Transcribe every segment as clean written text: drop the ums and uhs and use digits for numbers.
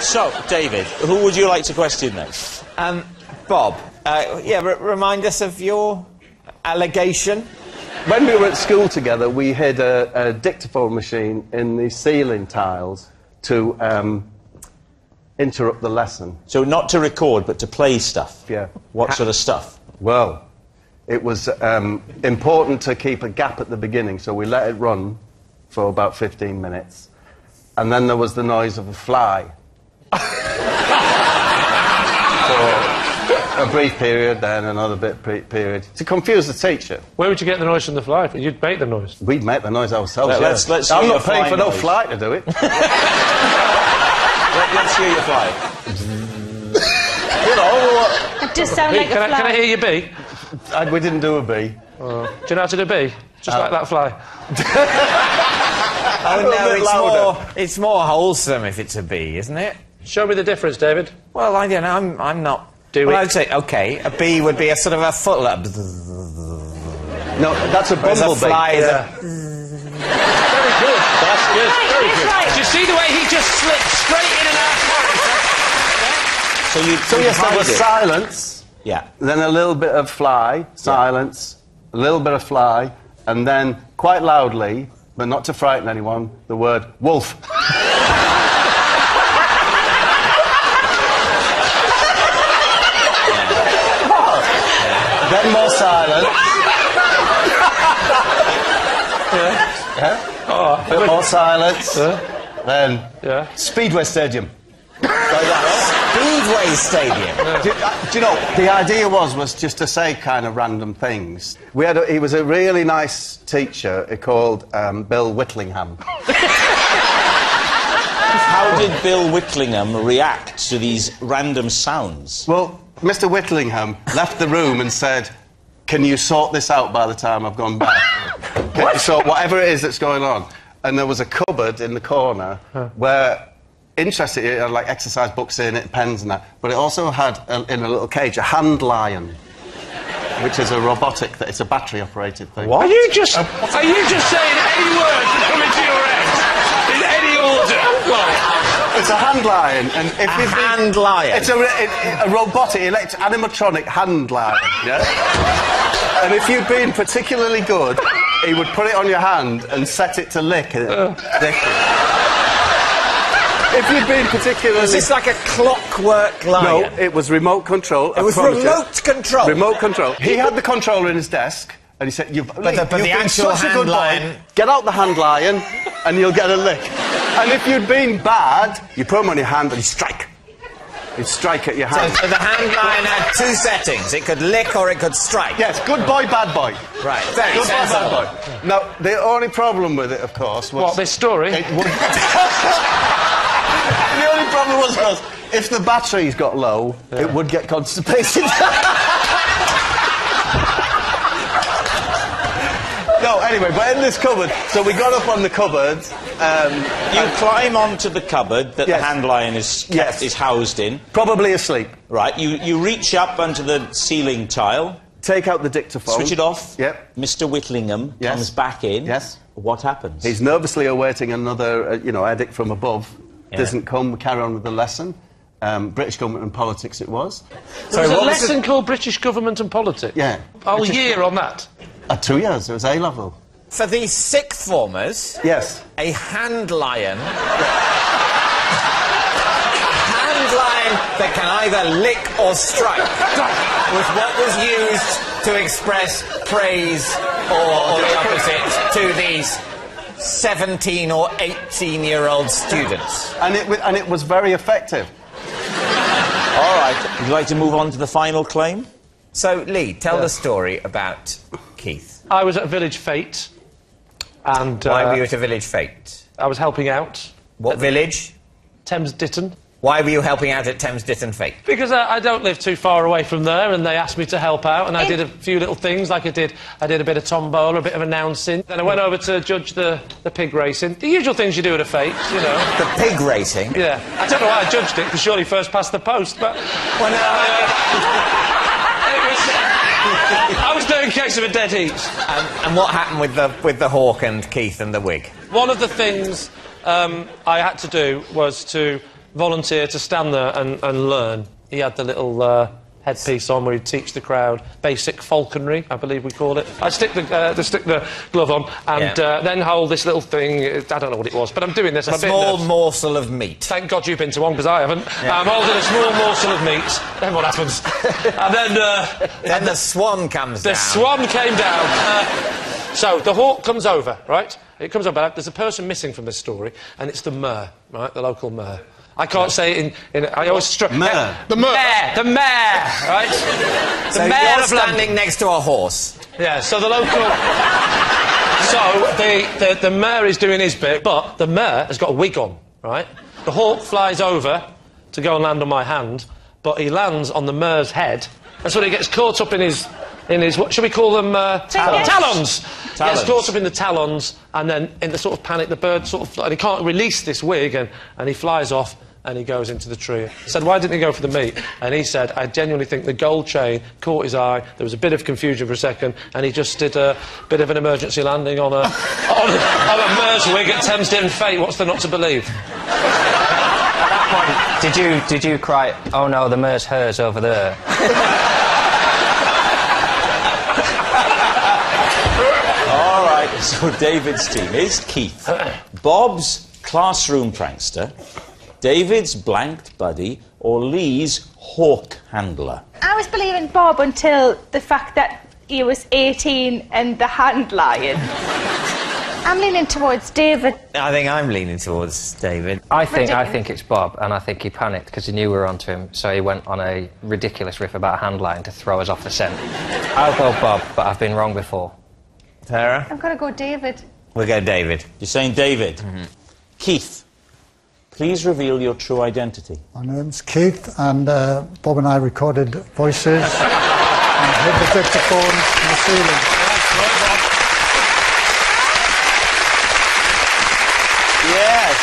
So, David, who would you like to question then? Bob, remind us of your allegation. When we were at school together, we hid a dictaphone machine in the ceiling tiles to interrupt the lesson. So not to record, but to play stuff? Yeah. What sort of stuff? Well, it was important to keep a gap at the beginning, so we let it run for about 15 minutes. And then there was the noise of a fly. For a brief period, then another period, to confuse the teacher. Where would you get the noise from the fly? You'd make the noise. We'd make the noise ourselves, Let's I'm hear not paying for noise. no fly to do it. Let's hear your fly. You know... It does sound like a fly. Can I hear your bee? We didn't do a bee. Do you know how to do a bee? Just like that fly. Oh, no, it's more wholesome if it's a bee, isn't it? Show me the difference, David. Well, I don't know, I'm not... I'd say, OK, a bee would be a sort of a foot... No, that's a bumblebee. A fly is a... Very good. That's good. Very good. Right. Do you see the way he just slipped straight in and out? So yes, there was silence. Yeah. Then a little bit of fly, silence, a little bit of fly, and then, quite loudly, but not to frighten anyone, the word wolf. Then more silence. A bit more silence. Then Speedway Stadium. Speedway Stadium? Do you know, the idea was just to say kind of random things. He was a really nice teacher called Bill Whitlingham. How did Bill Whitlingham react to these random sounds? Well, Mr. Whitlingham left the room and said, "Can you sort this out by the time I've gone back? Can you sort whatever it is that's going on?" And there was a cupboard in the corner where, interesting, it had like exercise books in it, pens and that, but it also had, in a little cage, a hand lion, which is a robotic, it's a battery-operated thing. What? Are you just saying any word to come into your head? In any order? It's a hand lion, and if hand lion? It's a robotic, animatronic hand lion, yeah? And if you'd been particularly good, he would put it on your hand and set it to lick it. If you'd been particularly... Was this like a clockwork lion? No, it was remote control. It was remote control? Remote control. He had the controller in his desk, and he said, But the actual hand lion... Get out the hand lion, and you'll get a lick. And if you'd been bad, you put him on your hand and you strike. You'd strike at your hand. So the hand lion had two settings. It could lick or it could strike. Yes, good boy, bad boy. Right, very good sensible. boy, bad boy. Now, the only problem with it, of course, was... What, this story? It would... The only problem was, if the batteries got low, it would get constipated. No, anyway, but in this cupboard, so we got up on the cupboard. You climb onto the cupboard that the hand lion is housed in. Probably asleep. Right, you reach up onto the ceiling tile. Take out the dictaphone. Switch it off. Yep. Mr. Whitlingham comes back in. Yes. What happens? He's nervously awaiting another, edict from above. Doesn't come, we carry on with the lesson. British government and politics it was. So there was a lesson called British government and politics? Yeah. Whole year on that? 2 years, it was A-level. For the sixth formers... Yes. A hand lion... a hand lion that can either lick or strike was what was used to express praise or the opposite to these 17 or 18-year-old students. And it was very effective. All right. Would you like to move on to the final claim? So, Lee, tell the story about Keith. I was at a village fete, and... Why were you at a village fete? I was helping out. What village? Thames Ditton. Why were you helping out at Thames Ditton Fete? Because I don't live too far away from there, and they asked me to help out, and I did a few little things, like I did a bit of tombola, a bit of announcing. Then I went over to judge the pig racing. The usual things you do at a fete, you know. The pig racing? Yeah. I don't know why I judged it, because surely first past the post, but... When I was doing a case of a dead heat. And what happened with the hawk and Keith and the wig? One of the things I had to do was to volunteer to stand there and learn. He had the little headpiece on where he'd teach the crowd basic falconry, I believe we call it. I'd stick the glove on and then hold this little thing. I don't know what it was, but I'm doing this. A small morsel of meat. Thank God you've been to one, because I haven't. Yeah. I'm holding a small morsel of meat. Then what happens? And then the swan comes down. The swan came down. So the hawk comes over, right? It comes over. There's a person missing from this story, and it's the mayor, right? The local mayor. I can't say it in I always struggle. Mayor. The mayor. The mayor, right? So you're standing next to a horse. Yeah, so the local... So the mayor is doing his bit, but the mayor has got a wig on, right? The hawk flies over to go and land on my hand, but he lands on the mayor's head, and so he gets caught up in his what should we call them? Talons. He gets caught up in the talons, and then in the sort of panic, the bird sort of... And he can't release this wig, and he flies off, and he goes into the tree. I said, why didn't he go for the meat? And he said, I genuinely think the gold chain caught his eye, there was a bit of confusion for a second, and he just did a bit of an emergency landing on a mare's wig at Thamesden Fate. What's there not to believe? At that point, did you cry, oh no, the mare's hers over there? All right, so David's team is Keith, Bob's classroom prankster, David's blanked buddy, or Lee's hawk handler. I was believing Bob until the fact that he was 18 and the hand lion. I'm leaning towards David. I think I'm leaning towards David. I think it's Bob, and I think he panicked because he knew we were onto him, so he went on a ridiculous riff about a hand lion to throw us off the scent. I'll go Bob, but I've been wrong before. Tara? I'm going to go David. We'll go David. You're saying David. Keith, please reveal your true identity. My name's Keith, and Bob and I recorded voices and hid the dictaphones in the ceiling. Yes.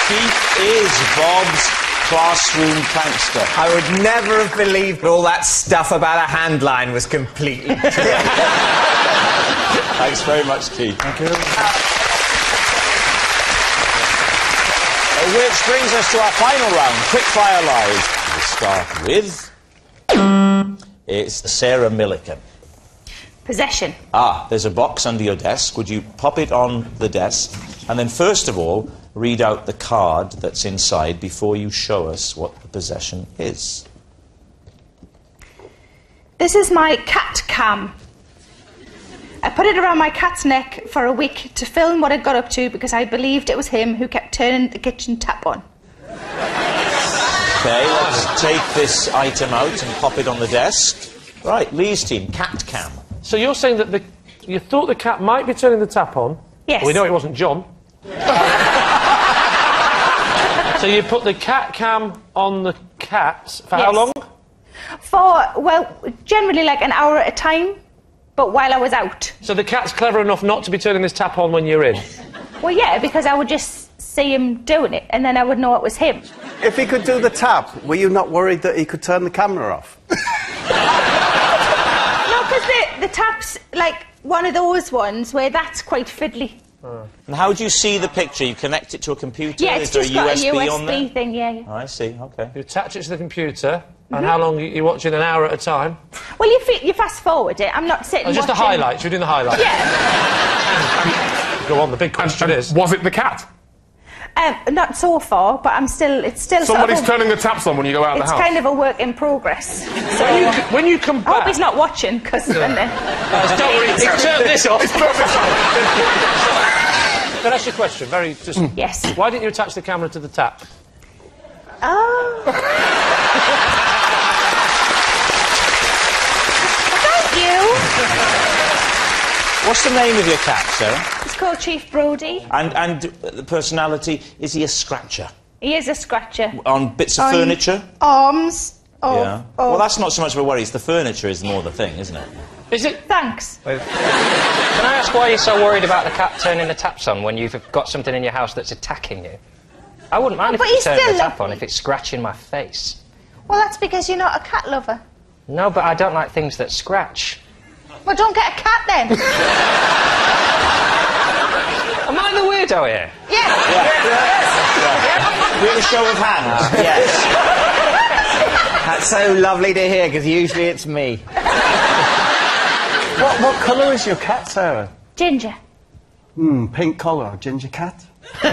Keith is Bob's classroom prankster. I would never have believed all that stuff about a hand line was completely true. Thanks very much, Keith. Thank you. Which brings us to our final round, Quickfire Live. We'll start with... It's Sarah Millican. Possession. There's a box under your desk. Would you pop it on the desk? And then, first of all, read out the card that's inside before you show us what the possession is. This is my cat cam. I put it around my cat's neck for a week to film what it got up to because I believed it was him who kept turning the kitchen tap on. OK, let's take this item out and pop it on the desk. Right, Lee's team, cat cam. So you're saying that you thought the cat might be turning the tap on? Yes. Well, we know it wasn't John. So you put the cat cam on the cat for how long? For, well, generally like an hour at a time, but while I was out. So the cat's clever enough not to be turning this tap on when you're in? Well, yeah, because I would just see him doing it, and then I would know it was him. If he could do the tap, were you not worried that he could turn the camera off? No, because the tap's like one of those ones where that's quite fiddly. And how do you see the picture? You connect it to a computer? Yeah, it's Is there just a got USB a USB on there? thing, yeah. Oh, I see, OK. You attach it to the computer, and how long are you watching? An hour at a time? Well, you fast forward it. I'm not sitting Just the watching... highlights. You're doing the highlights. Yeah. Go on. The big question is: was it the cat? Not so far, but it's still. Somebody's sort of turning the taps on when you go out of the house. It's kind of a work in progress. So when you come back, I hope he's not watching, because then. Don't worry. Turn this off. Can I ask you a question? Yes. Why didn't you attach the camera to the tap? Oh. Thank you. What's the name of your cat, Sarah? It's called Chief Brody. And the personality, is he a scratcher? He is a scratcher. On bits of furniture? Arms. Yeah. Well, that's not so much of a worry. It's the furniture is more the thing, isn't it? Is it? Thanks. Can I ask why you're so worried about the cat turning the taps on when you've got something in your house that's attacking you? I wouldn't mind if it's turning the tap on if it's scratching my face. Well, that's because you're not a cat lover. No, but I don't like things that scratch. Well, don't get a cat then. Am I the weirdo here? Yeah. We have a show of hands. Yes. That's so lovely to hear, because usually it's me. What colour is your cat, Sarah? Ginger. Pink collar, ginger cat. Oh.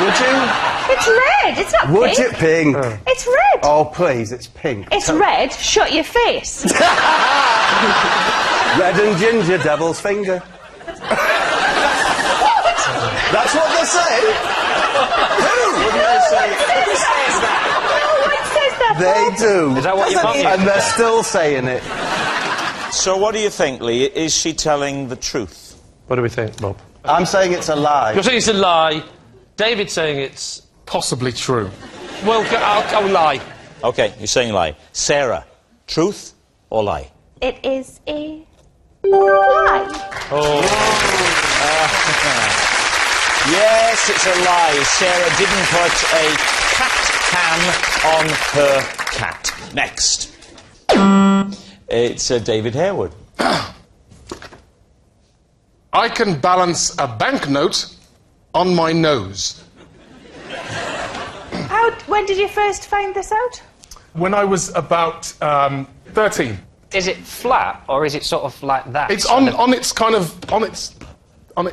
Would you? It's red. It's not Would pink. you? Pink. It's red. Oh, please, it's pink. It's red. Shut your face. Red and ginger, devil's finger. That's what they say. Who? Wouldn't they say? Who says that? No one says that. They do. Is that what your mum used And to they're say? still saying it. So what do you think, Lee? Is she telling the truth? What do we think, Bob? I'm saying it's a lie. You're saying it's a lie. David's saying it's Possibly true. well. I'll lie. OK, you're saying lie. Sarah, truth or lie? It is a lie. Yes, it's a lie. Sarah didn't put a cat cam on her cat. Next. It's David Harewood. I can balance a banknote on my nose. When did you first find this out? When I was about 13. Is it flat, or is it sort of like that? It's on its kind of on its On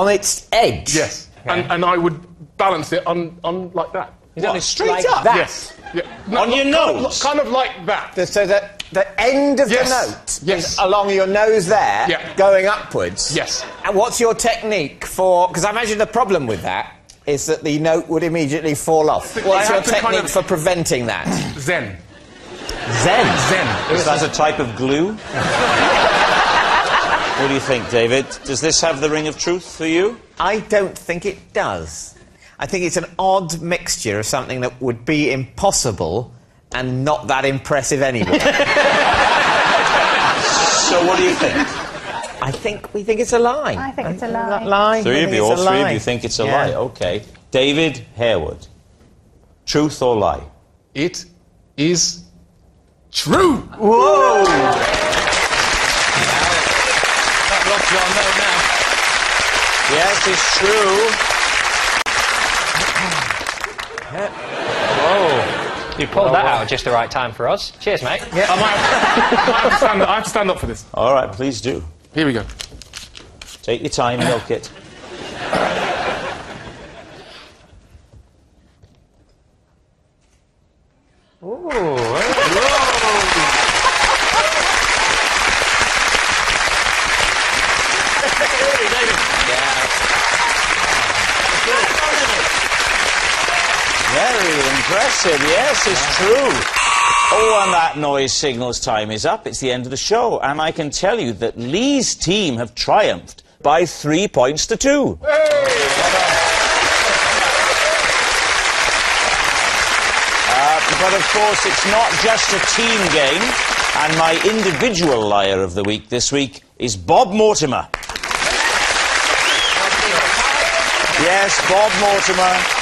its edge? yes, and I would balance it on like that. Is that straight like up? that? Yes. Yeah. On your nose? Kind of like that. So that the end of Yes. the note Yes. is along your nose there, Yeah. going upwards. Yes. And what's your technique for... Because I imagine the problem with that is that the note would immediately fall off. I What's your have to kind technique of- for preventing that? Zen. Zen. Zen. Is that a type of glue? What do you think, David? Does this have the ring of truth for you? I don't think it does. I think it's an odd mixture of something that would be impossible and not that impressive anyway. So what do you think? We think it's a lie. I think it's a lie. Lie. Three I of think you, it's all a three of lie. you think it's a Yeah. lie. OK. David Harewood. Truth or lie? It is true. Whoa! That rocks you on now. Yes, it's true. Whoa. You pulled that out at just the right time for us. Cheers, mate. I have to stand up for this. All right, please do. Here we go. Take your time, milk it. Very impressive. Yes, it's true. Oh, and that noise signals time is up. It's the end of the show. And I can tell you that Lee's team have triumphed by 3 points to 2. But of course, it's not just a team game. And my individual liar of the week this week is Bob Mortimer. Yes, Bob Mortimer.